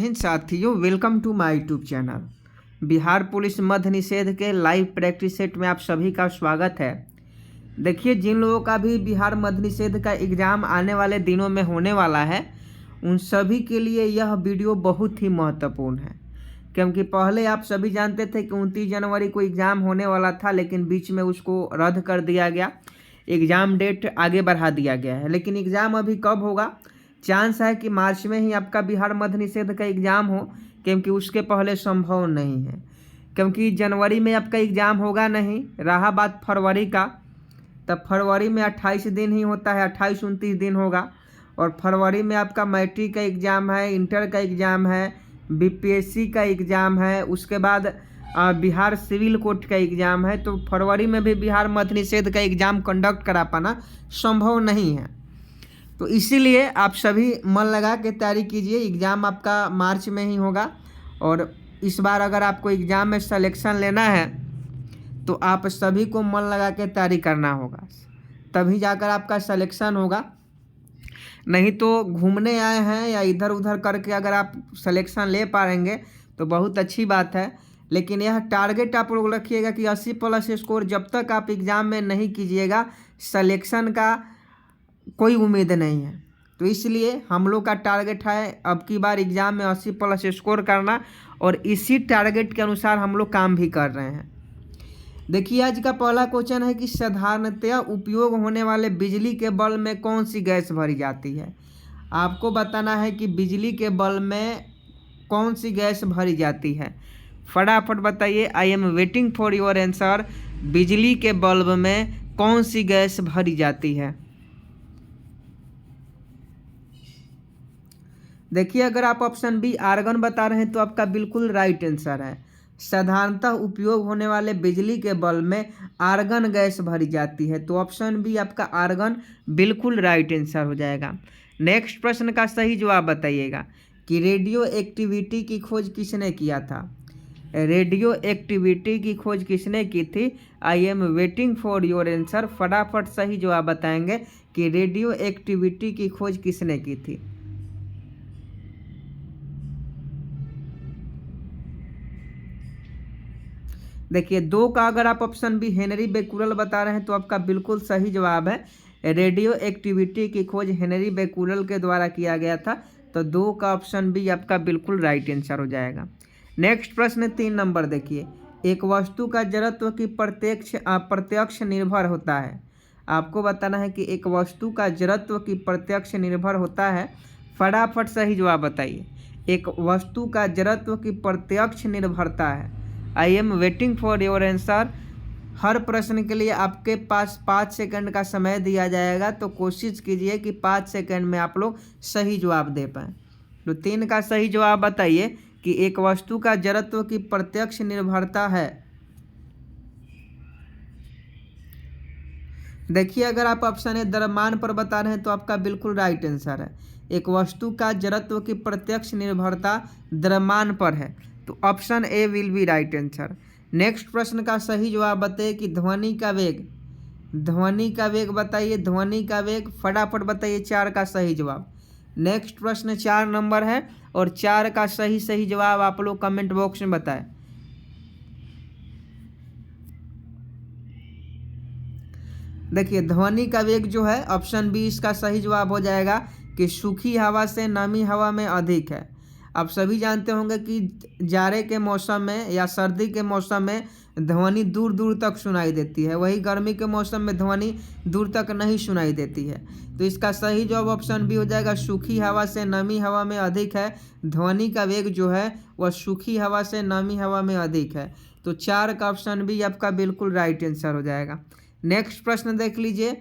हिंद साथियों, welcome to my YouTube channel. Bihar police मद्य निषेध के लाइव प्रैक्टिस सेट में आप सभी का स्वागत है। देखिए, जिन लोगों का भी बिहार मद्य निषेध का एग्ज़ाम आने वाले दिनों में होने वाला है, उन सभी के लिए यह वीडियो बहुत ही महत्वपूर्ण है, क्योंकि पहले आप सभी जानते थे कि 29 जनवरी को एग्ज़ाम होने वाला था, लेकिन बीच में उसको रद्द कर दिया गया। एग्ज़ाम डेट आगे बढ़ा दिया गया है, लेकिन एग्ज़ाम अभी कब होगा? चांस है कि मार्च में ही आपका बिहार मद्य निषेध का एग्ज़ाम हो, क्योंकि उसके पहले संभव नहीं है, क्योंकि जनवरी में आपका एग्ज़ाम होगा नहीं। रहा बात फरवरी का, तब फरवरी में 28 दिन ही होता है, 28-29 दिन होगा। और फरवरी में आपका मैट्रिक का एग्ज़ाम है, इंटर का एग्ज़ाम है, बीपीएससी का एग्ज़ाम है, उसके बाद बिहार सिविल कोर्ट का एग्ज़ाम है। तो फरवरी में भी बिहार मद्य निषेध का एग्ज़ाम कंडक्ट करा पाना संभव नहीं है। तो इसीलिए आप सभी मन लगा के तैयारी कीजिए। एग्ज़ाम आपका मार्च में ही होगा, और इस बार अगर आपको एग्ज़ाम में सिलेक्शन लेना है तो आप सभी को मन लगा के तैयारी करना होगा, तभी जाकर आपका सिलेक्शन होगा। नहीं तो घूमने आए हैं या इधर उधर करके अगर आप सिलेक्शन ले पाएंगे तो बहुत अच्छी बात है, लेकिन यह टारगेट आप लोग रखिएगा कि 80+ स्कोर जब तक आप एग्ज़ाम में नहीं कीजिएगा, सिलेक्शन का कोई उम्मीद नहीं है। तो इसलिए हम लोग का टारगेट है अब की बार एग्ज़ाम में 80+ स्कोर करना, और इसी टारगेट के अनुसार हम लोग काम भी कर रहे हैं। देखिए, आज का पहला क्वेश्चन है कि साधारणतया उपयोग होने वाले बिजली के बल्ब में कौन सी गैस भरी जाती है। आपको बताना है कि बिजली के बल्ब में कौन सी गैस भरी जाती है। फटाफट बताइए। आई am waiting for your answer. बिजली के बल्ब में कौन सी गैस भरी जाती है? देखिए, अगर आप ऑप्शन बी आर्गन बता रहे हैं तो आपका बिल्कुल राइट आंसर है। साधारणतः उपयोग होने वाले बिजली के बल्ब में आर्गन गैस भरी जाती है, तो ऑप्शन बी आपका आर्गन बिल्कुल राइट आंसर हो जाएगा। नेक्स्ट प्रश्न का सही जवाब बताइएगा कि रेडियो एक्टिविटी की खोज किसने किया था। रेडियो एक्टिविटी की खोज किसने की थी? आई am waiting for your answer. फटाफट सही जवाब बताएंगे कि रेडियो एक्टिविटी की खोज किसने की थी। देखिए, दो का अगर आप ऑप्शन बी हेनरी बेकुलर बता रहे हैं तो आपका बिल्कुल सही जवाब है। रेडियो एक्टिविटी की खोज हेनरी बेकुलर के द्वारा किया गया था, तो दो का ऑप्शन बी आपका बिल्कुल राइट आंसर हो जाएगा। नेक्स्ट प्रश्न 3 नंबर देखिए। एक वस्तु का जड़त्व की प्रत्यक्ष निर्भर होता है। आपको बताना है कि एक वस्तु का जड़त्व की प्रत्यक्ष निर्भर होता है। फटाफट सही जवाब बताइए। एक वस्तु का जड़त्व की प्रत्यक्ष निर्भरता है। I am waiting for your answer. हर प्रश्न के लिए आपके पास 5 सेकंड का समय दिया जाएगा, तो कोशिश कीजिए कि 5 सेकंड में आप लोग सही जवाब दे पाएँ। तो 3 का सही जवाब बताइए कि एक वस्तु का जड़त्व की प्रत्यक्ष निर्भरता है। देखिए, अगर आप ऑप्शन ए द्रव्यमान पर बता रहे हैं तो आपका बिल्कुल राइट आंसर है। एक वस्तु का जड़त्व की प्रत्यक्ष निर्भरता द्रव्यमान पर है, तो option A will be right answer. Next प्रश्न का सही जवाब बताइए कि ध्वनि का वेग। ध्वनि का वेग बताइए, ध्वनि का वेग। फटाफट बताइए 4 का सही जवाब। नेक्स्ट प्रश्न 4 नंबर है, और 4 का सही जवाब आप लोग कमेंट बॉक्स में बताएं। देखिए, ध्वनि का वेग जो है ऑप्शन बी इसका सही जवाब हो जाएगा कि सूखी हवा से नमी हवा में अधिक है। आप सभी जानते होंगे कि जाड़े के मौसम में या सर्दी के मौसम में ध्वनि दूर दूर तक सुनाई देती है, वही गर्मी के मौसम में ध्वनि दूर तक नहीं सुनाई देती है। तो इसका सही जवाब ऑप्शन बी हो जाएगा, सूखी हवा से नमी हवा में अधिक है। ध्वनि का वेग जो है वह सूखी हवा से नमी हवा में अधिक है, तो 4 का ऑप्शन बी आपका बिल्कुल राइट आंसर हो जाएगा। नेक्स्ट प्रश्न देख लीजिए।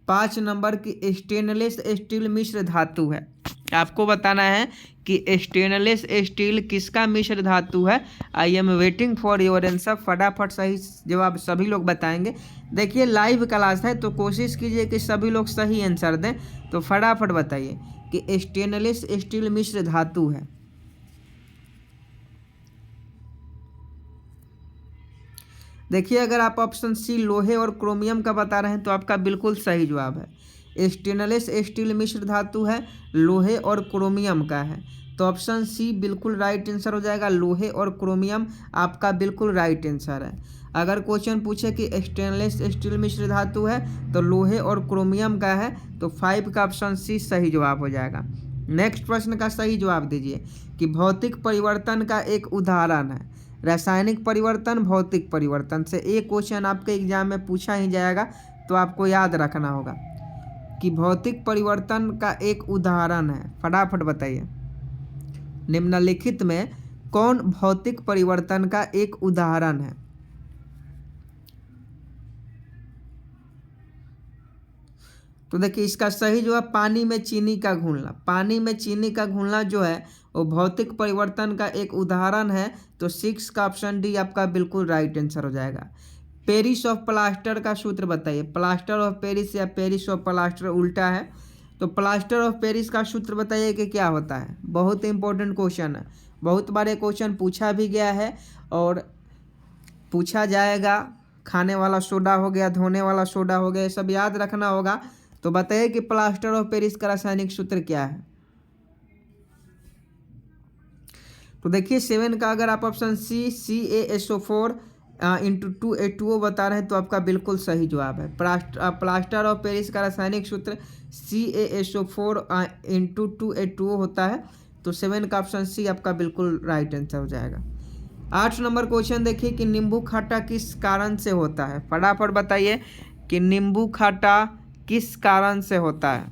5 नंबर की स्टेनलेस स्टील मिश्र धातु है। आपको बताना है कि स्टेनलेस स्टील किसका मिश्र धातु है। I am waiting for your answer. फटाफट सही जवाब सभी लोग बताएंगे। देखिए, लाइव क्लास है तो कोशिश कीजिए कि सभी लोग सही आंसर दें। तो फटाफट बताइए कि स्टेनलेस स्टील मिश्र धातु है। देखिए, अगर आप ऑप्शन सी लोहे और क्रोमियम का बता रहे हैं तो आपका बिल्कुल सही जवाब है। स्टेनलेस स्टील मिश्र धातु है, लोहे और क्रोमियम का है, तो ऑप्शन सी बिल्कुल राइट आंसर हो जाएगा, लोहे और क्रोमियम आपका बिल्कुल राइट आंसर है। अगर क्वेश्चन पूछे कि स्टेनलेस स्टील मिश्र धातु है तो लोहे और क्रोमियम का है, तो 5 का ऑप्शन सी सही जवाब हो जाएगा। नेक्स्ट प्रश्न का सही जवाब दीजिए कि भौतिक परिवर्तन का एक उदाहरण है। रासायनिक परिवर्तन, भौतिक परिवर्तन से एक क्वेश्चन आपके एग्जाम में पूछा ही जाएगा, तो आपको याद रखना होगा कि भौतिक परिवर्तन का एक उदाहरण है। फटाफट बताइए, निम्नलिखित में कौन भौतिक परिवर्तन का एक उदाहरण है? तो देखिए इसका सही जवाब पानी में चीनी का घुलना। पानी में चीनी का घुलना जो है वो भौतिक परिवर्तन का एक उदाहरण है। तो 6 का ऑप्शन डी आपका बिल्कुल राइट आंसर हो जाएगा। पेरिस ऑफ प्लास्टर का सूत्र बताइए। प्लास्टर ऑफ पेरिस या पेरिस ऑफ प्लास्टर उल्टा है, तो प्लास्टर ऑफ पेरिस का सूत्र बताइए कि क्या होता है। बहुत इंपॉर्टेंट क्वेश्चन है, बहुत बार क्वेश्चन पूछा भी गया है और पूछा जाएगा। खाने वाला सोडा हो गया, धोने वाला सोडा हो गया, ये सब याद रखना होगा। तो बताइए कि प्लास्टर ऑफ पेरिस का रासायनिक सूत्र क्या है। तो देखिए 7 का अगर आप option C CaSO4 into 2H2O बता रहे हैं तो आपका बिल्कुल सही जवाब है। प्लास्टर ऑफ पेरिस का रासायनिक सूत्र CaSO4 इंटू 2H2O होता है। तो 7 का ऑप्शन सी आपका बिल्कुल राइट आंसर हो जाएगा। 8 नंबर क्वेश्चन देखिए कि नींबू खट्टा किस कारण से होता है। फटाफट बताइए कि नींबू खट्टा किस कारण से होता है।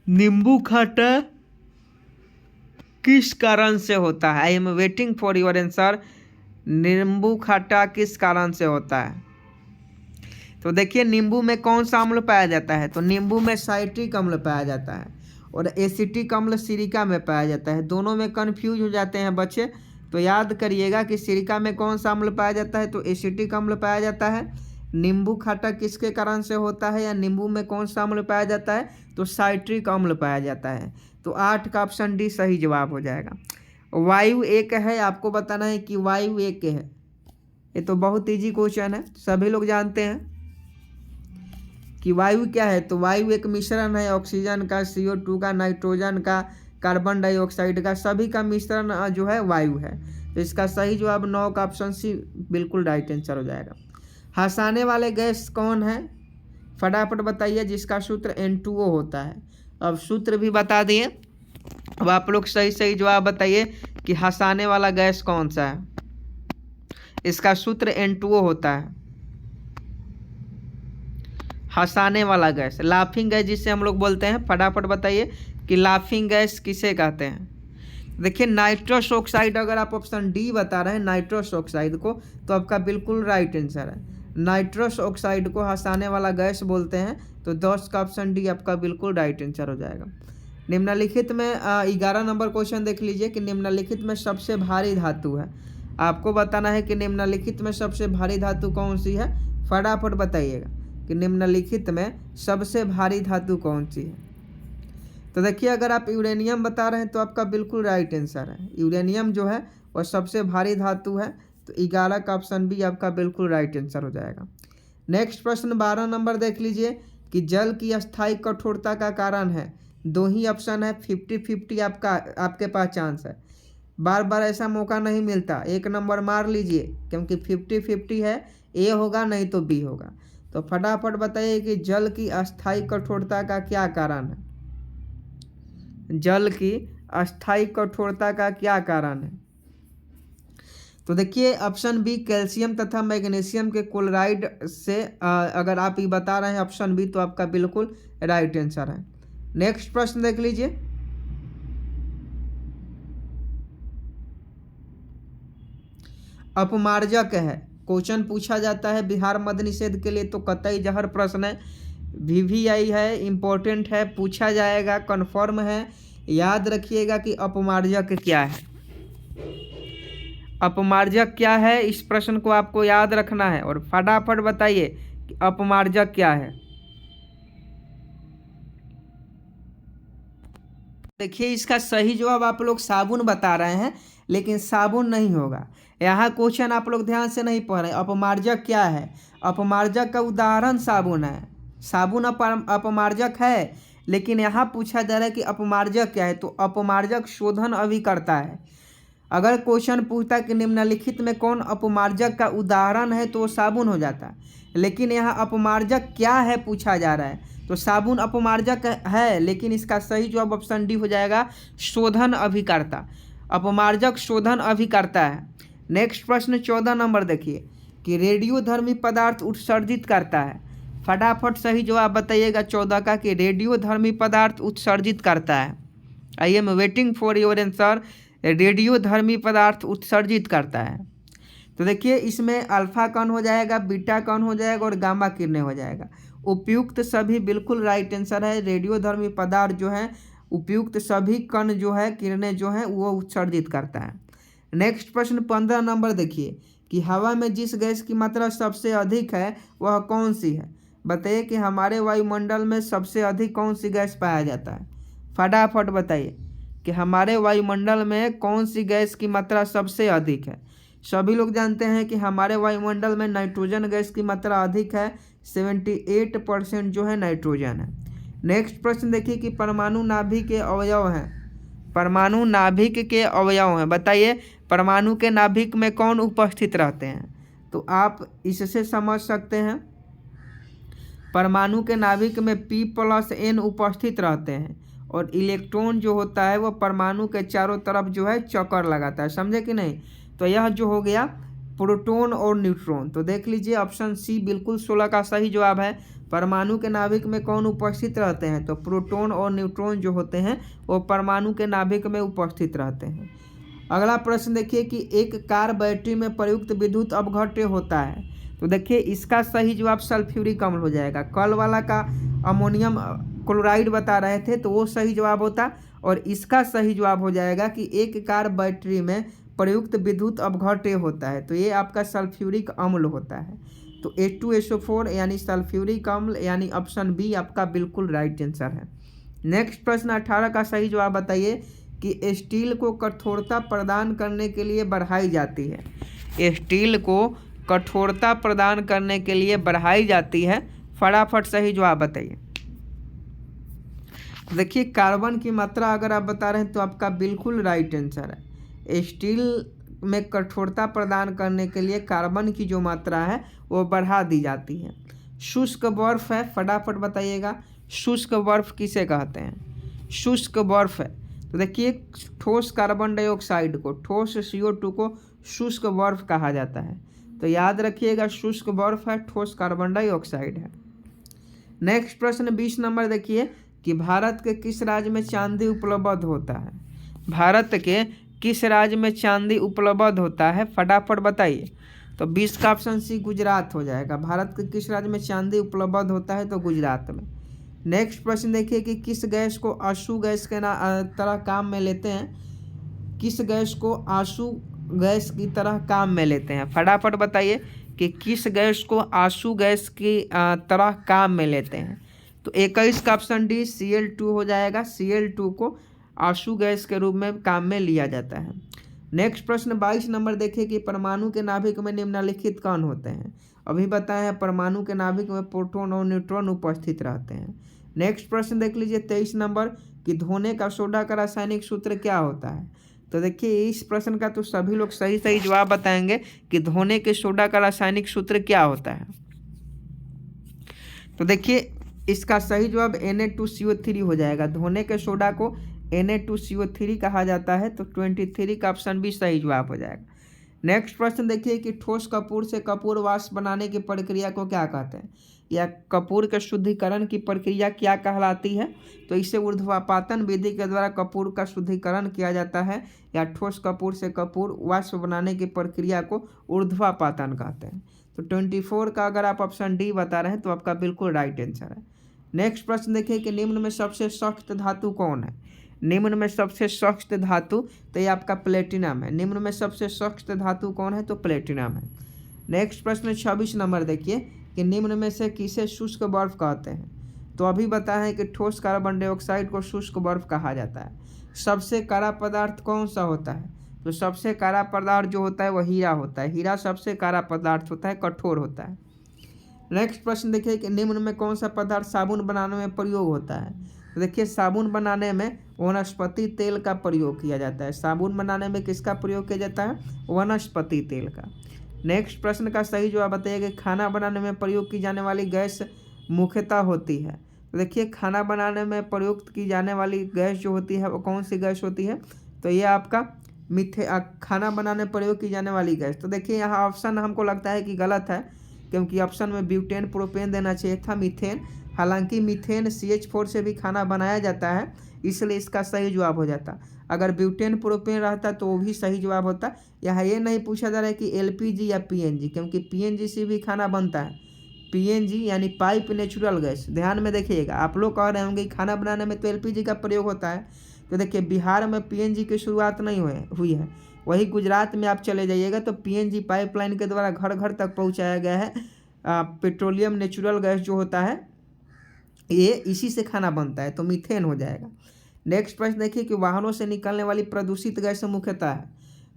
नींबू खट्टा किस कारण से होता है? I am waiting for your answer. नींबू खट्टा किस कारण से होता है? तो देखिए नींबू में कौन सा अम्ल पाया जाता है? तो नींबू में साइट्रिक अम्ल पाया जाता है और एसिटिक अम्ल सिरिका में पाया जाता है। दोनों में कन्फ्यूज हो जाते हैं बच्चे, तो याद करिएगा कि सिरिका में कौन सा अम्ल पाया जाता है, तो एसिटिक अम्ल पाया जाता है। नींबू खट्टा किसके कारण से होता है या नींबू में कौन सा अम्ल पाया जाता है, तो साइट्रिक अम्ल पाया जाता है। तो 8 का ऑप्शन डी सही जवाब हो जाएगा। वायु एक है, आपको बताना है कि वायु एक है। ये तो बहुत इजी क्वेश्चन है, सभी लोग जानते हैं कि वायु क्या है। तो वायु एक मिश्रण है ऑक्सीजन का, CO2 का, नाइट्रोजन का, कार्बन डाइऑक्साइड का, सभी का मिश्रण जो है वायु है। तो इसका सही जवाब 9 का ऑप्शन सी बिल्कुल राइट आंसर हो जाएगा। हंसाने वाले गैस कौन है? फटाफट बताइए, जिसका सूत्र N2O होता है। अब सूत्र भी बता दिए, अब आप लोग सही सही जवाब बताइए कि हंसाने वाला गैस कौन सा है। इसका सूत्र N2O होता है। हंसाने वाला गैस, लाफिंग गैस जिसे हम लोग बोलते हैं। फटाफट बताइए कि लाफिंग गैस किसे कहते हैं। देखिए नाइट्रस ऑक्साइड, अगर आप ऑप्शन डी बता रहे हैं नाइट्रस ऑक्साइड को, तो आपका बिल्कुल राइट आंसर है। नाइट्रस ऑक्साइड को हंसाने वाला गैस बोलते हैं। तो 10 का ऑप्शन डी आपका बिल्कुल राइट आंसर हो जाएगा। निम्नलिखित में 11 नंबर क्वेश्चन देख लीजिए कि निम्नलिखित में सबसे भारी धातु है। आपको बताना है कि निम्नलिखित में सबसे भारी धातु कौन सी है। फटाफट बताइएगा कि निम्नलिखित में सबसे भारी धातु कौन सी है। तो देखिए अगर आप यूरेनियम बता रहे हैं तो आपका बिल्कुल राइट आंसर है। यूरेनियम जो है वह सबसे भारी धातु है। तो 11 का ऑप्शन बी आपका बिल्कुल राइट आंसर हो जाएगा। नेक्स्ट प्रश्न 12 नंबर देख लीजिए कि जल की अस्थायी कठोरता का कारण है। दो ही ऑप्शन है, 50-50 आपके पास चांस है। बार बार ऐसा मौका नहीं मिलता, एक नंबर मार लीजिए क्योंकि 50-50 है। ए होगा नहीं तो बी होगा। तो फटाफट बताइए कि जल की अस्थायी कठोरता का क्या कारण है। जल की अस्थायी कठोरता का क्या कारण है। तो देखिए ऑप्शन बी कैल्शियम तथा मैग्नीशियम के क्लोराइड से अगर आप ये बता रहे हैं ऑप्शन बी, तो आपका बिल्कुल राइट आंसर है। नेक्स्ट प्रश्न देख लीजिए, अपमार्जक है। क्वेश्चन पूछा जाता है बिहार मद्य निषेध के लिए, तो कतई जहर प्रश्न है। VVI है, इम्पोर्टेंट है, पूछा जाएगा, कन्फर्म है। याद रखिएगा कि अपमार्जक क्या है। अपमार्जक क्या है, इस प्रश्न को आपको याद रखना है और फटाफट बताइए कि अपमार्जक क्या है। देखिए इसका सही जवाब आप लोग साबुन बता रहे हैं, लेकिन साबुन नहीं होगा। यहाँ क्वेश्चन आप लोग ध्यान से नहीं पढ़ रहे। अपमार्जक क्या है? अपमार्जक का उदाहरण साबुन है। साबुन अपमार्जक है? लेकिन यहाँ पूछा जा रहा है कि अपमार्जक क्या है, तो अपमार्जक शोधन अभिकर्ता है। अगर क्वेश्चन पूछता कि निम्नलिखित में कौन अपमार्जक का उदाहरण है तो वो साबुन हो जाता, लेकिन यहाँ अपमार्जक क्या है पूछा जा रहा है, तो साबुन अपमार्जक है, लेकिन इसका सही जवाब ऑप्शन डी हो जाएगा, शोधन अभिकर्ता। अपमार्जक शोधन अभिकर्ता है। नेक्स्ट प्रश्न 14 नंबर देखिए कि रेडियोधर्मी पदार्थ उत्सर्जित करता है। फटाफट सही जवाब बताइएगा 14 का कि रेडियोधर्मी पदार्थ उत्सर्जित करता है। I am waiting for your answer. रेडियोधर्मी पदार्थ उत्सर्जित करता है। तो देखिए इसमें अल्फा कण हो जाएगा, बीटा कण हो जाएगा और गामा किरणें हो जाएगा। उपयुक्त सभी बिल्कुल राइट आंसर है। रेडियोधर्मी पदार्थ जो है उपयुक्त सभी कण जो है किरणें जो है वो उत्सर्जित करता है। नेक्स्ट प्रश्न 15 नंबर देखिए कि हवा में जिस गैस की मात्रा सबसे अधिक है वह कौन सी है। बताइए कि हमारे वायुमंडल में सबसे अधिक कौन सी गैस पाया जाता है। फटाफट बताइए कि हमारे वायुमंडल में कौन सी गैस की मात्रा सबसे अधिक है। सभी लोग जानते हैं कि हमारे वायुमंडल में नाइट्रोजन गैस की मात्रा अधिक है, 78% जो है नाइट्रोजन है। नेक्स्ट प्रश्न देखिए कि परमाणु नाभिक के अवयव हैं। परमाणु नाभिक के अवयव हैं, बताइए परमाणु के नाभिक में कौन उपस्थित रहते हैं। तो आप इससे समझ सकते हैं परमाणु के नाभिक में P+N उपस्थित रहते हैं और इलेक्ट्रॉन जो होता है वो परमाणु के चारों तरफ जो है चक्कर लगाता है, समझे कि नहीं। तो यह जो हो गया प्रोटॉन और न्यूट्रॉन। तो देख लीजिए ऑप्शन सी बिल्कुल 16 का सही जवाब है। परमाणु के नाभिक में कौन उपस्थित रहते हैं, तो प्रोटॉन और न्यूट्रॉन जो होते हैं वो परमाणु के नाभिक में उपस्थित रहते हैं। अगला प्रश्न देखिए कि एक कार बैटरी में प्रयुक्त विद्युत अपघट्य होता है। तो देखिए इसका सही जवाब सल्फ्यूरिक अम्ल हो जाएगा। कल वाला का अमोनियम क्लोराइड बता रहे थे तो वो सही जवाब होता, और इसका सही जवाब हो जाएगा कि एक कार बैटरी में प्रयुक्त विद्युत अपघट्य होता है, तो ये आपका सल्फ्यूरिक अम्ल होता है। तो H2SO4 यानी सल्फ्यूरिक अम्ल यानी ऑप्शन बी आपका बिल्कुल राइट आंसर है। नेक्स्ट प्रश्न 18 का सही जवाब बताइए कि स्टील को कठोरता प्रदान करने के लिए बढ़ाई जाती है। स्टील को कठोरता प्रदान करने के लिए बढ़ाई जाती है, फटाफट सही जवाब बताइए। देखिए कार्बन की मात्रा अगर आप बता रहे हैं तो आपका बिल्कुल राइट आंसर है। स्टील में कठोरता प्रदान करने के लिए कार्बन की जो मात्रा है वो बढ़ा दी जाती है। शुष्क बर्फ है, फटाफट बताइएगा शुष्क बर्फ किसे कहते हैं। शुष्क बर्फ है तो देखिए ठोस कार्बन डाइऑक्साइड को, ठोस CO2 को शुष्क बर्फ कहा जाता है। तो याद रखिएगा शुष्क बर्फ है, ठोस कार्बन डाइऑक्साइड है। नेक्स्ट प्रश्न 20 नंबर देखिए कि भारत के किस राज्य में चांदी उपलब्ध होता है। भारत के किस राज्य में चांदी उपलब्ध होता है, फटाफट बताइए। तो 20 का ऑप्शन सी गुजरात हो जाएगा। भारत के किस राज्य में चांदी उपलब्ध होता है, तो गुजरात में। नेक्स्ट प्रश्न देखिए कि किस गैस को आंसू गैस के तरह काम में लेते हैं। किस गैस को आंसू गैस की तरह काम में लेते हैं, फटाफट बताइए कि किस गैस को आंसू गैस की तरह काम में लेते हैं। तो 21 का ऑप्शन डी Cl2 हो जाएगा। Cl2 को आंसू गैस के रूप में काम में लिया जाता है। नेक्स्ट प्रश्न 22 नंबर देखिए कि परमाणु के नाभिक में निम्नलिखित कण होते हैं। अभी बताए हैं परमाणु के नाभिक में प्रोटॉन और न्यूट्रॉन उपस्थित रहते हैं। नेक्स्ट प्रश्न देख लीजिए 23 नंबर कि धोने का सोडा का रासायनिक सूत्र क्या होता है। तो देखिए इस प्रश्न का तो सभी लोग सही सही जवाब बताएंगे कि धोने के सोडा का रासायनिक सूत्र क्या होता है। तो देखिए इसका सही जवाब Na2CO3 हो जाएगा। धोने के सोडा को Na2CO3 कहा जाता है, तो 23 का ऑप्शन भी सही जवाब हो जाएगा। नेक्स्ट प्रश्न देखिए कि ठोस कपूर से कपूर वाष्प बनाने की प्रक्रिया को क्या कहते हैं, या कपूर के शुद्धिकरण की प्रक्रिया क्या कहलाती है। तो इसे ऊर्ध्वापातन विधि के द्वारा कपूर का शुद्धिकरण किया जाता है, या ठोस कपूर से कपूर वाष्प बनाने की प्रक्रिया को ऊर्ध्वापातन कहते हैं। तो 24 का अगर आप ऑप्शन डी बता रहे हैं तो आपका बिल्कुल राइट आंसर है। नेक्स्ट प्रश्न देखिए कि निम्न में सबसे सख्त धातु कौन है। निम्न में सबसे सख्त धातु तो ये आपका प्लेटिनम है। निम्न में सबसे सख्त धातु कौन है, तो प्लेटिनम है। नेक्स्ट प्रश्न 26 नंबर देखिए कि निम्न में से किसे शुष्क बर्फ कहते हैं। तो अभी बताया है कि ठोस कार्बन डाइऑक्साइड को शुष्क बर्फ कहा जाता है। सबसे कड़ा पदार्थ कौन सा होता है, तो सबसे कड़ा पदार्थ जो होता है वह हीरा होता है। हीरा सबसे कड़ा पदार्थ होता है, कठोर होता है। नेक्स्ट प्रश्न देखिए कि निम्न में कौन सा पदार्थ साबुन बनाने में प्रयोग होता है। तो देखिए साबुन बनाने में वनस्पति तेल का प्रयोग किया जाता है। साबुन बनाने में किसका प्रयोग किया जाता है? वनस्पति तेल का। नेक्स्ट प्रश्न का सही जवाब बताइए कि खाना बनाने में प्रयोग की जाने वाली गैस मुख्यतः होती है। तो देखिए खाना बनाने में प्रयुक्त की जाने वाली गैस जो होती है वो कौन सी गैस होती है? तो ये आपका खाना बनाने में प्रयोग की जाने वाली गैस। तो देखिए यहाँ ऑप्शन हमको लगता है कि गलत है, क्योंकि ऑप्शन में ब्यूटेन प्रोपेन देना चाहिए था, मीथेन। हालांकि मीथेन CH4 से भी खाना बनाया जाता है, इसलिए इसका सही जवाब हो जाता। अगर ब्यूटेन प्रोपेन रहता तो वो भी सही जवाब होता। यहाँ ये नहीं पूछा जा रहा है कि LPG या PNG, क्योंकि PNG से भी खाना बनता है। PNG यानी पाइप नेचुरल गैस। ध्यान में देखिएगा, आप लोग कह रहे होंगे खाना बनाने में तो LPG का प्रयोग होता है, तो देखिए बिहार में PNG की शुरुआत नहीं हुई है। वही गुजरात में आप चले जाइएगा तो PNG पाइपलाइन के द्वारा घर घर तक पहुंचाया गया है। पेट्रोलियम नेचुरल गैस जो होता है ये इसी से खाना बनता है, तो मीथेन हो जाएगा। नेक्स्ट प्रश्न देखिए कि वाहनों से निकलने वाली प्रदूषित गैस मुख्यतः है।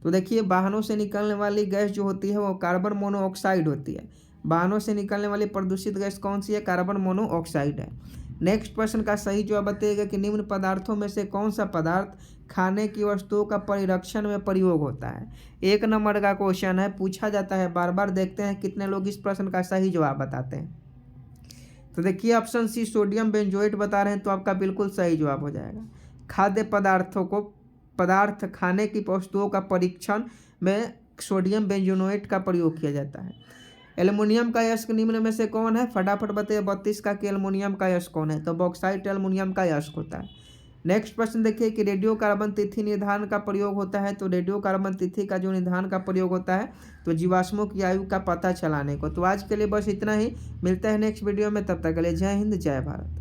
तो देखिए वाहनों से निकलने वाली गैस जो होती है वो कार्बन मोनोऑक्साइड होती है। वाहनों से निकलने वाली प्रदूषित गैस कौन सी है? कार्बन मोनोऑक्साइड है। नेक्स्ट प्रश्न का सही जवाब बताइएगा कि निम्न पदार्थों में से कौन सा पदार्थ खाने की वस्तुओं का परिरक्षण में प्रयोग होता है? 1 नंबर का क्वेश्चन है, पूछा जाता है बार बार। देखते हैं कितने लोग इस प्रश्न का सही जवाब बताते हैं। तो देखिए ऑप्शन सी सोडियम बेंजोएट बता रहे हैं, तो आपका बिल्कुल सही जवाब हो जाएगा। खाद्य पदार्थ खाने की वस्तुओं का परीक्षण में सोडियम बेंजोएट का प्रयोग किया जाता है। एल्युमिनियम का अयस्क निम्न में से कौन है? फटाफट बताइए 32 का कि एल्युमिनियम का अयस्क कौन है? तो बॉक्साइट एल्युमिनियम का अयस्क होता है। नेक्स्ट प्रश्न देखिए कि रेडियो कार्बन तिथि निर्धारण का प्रयोग होता है। तो रेडियो कार्बन तिथि का जो निर्धारण का प्रयोग होता है तो जीवाश्मों की आयु का पता चलाने को। तो आज के लिए बस इतना ही, मिलता है नेक्स्ट वीडियो में, तब तक के लिए जय हिंद जय भारत।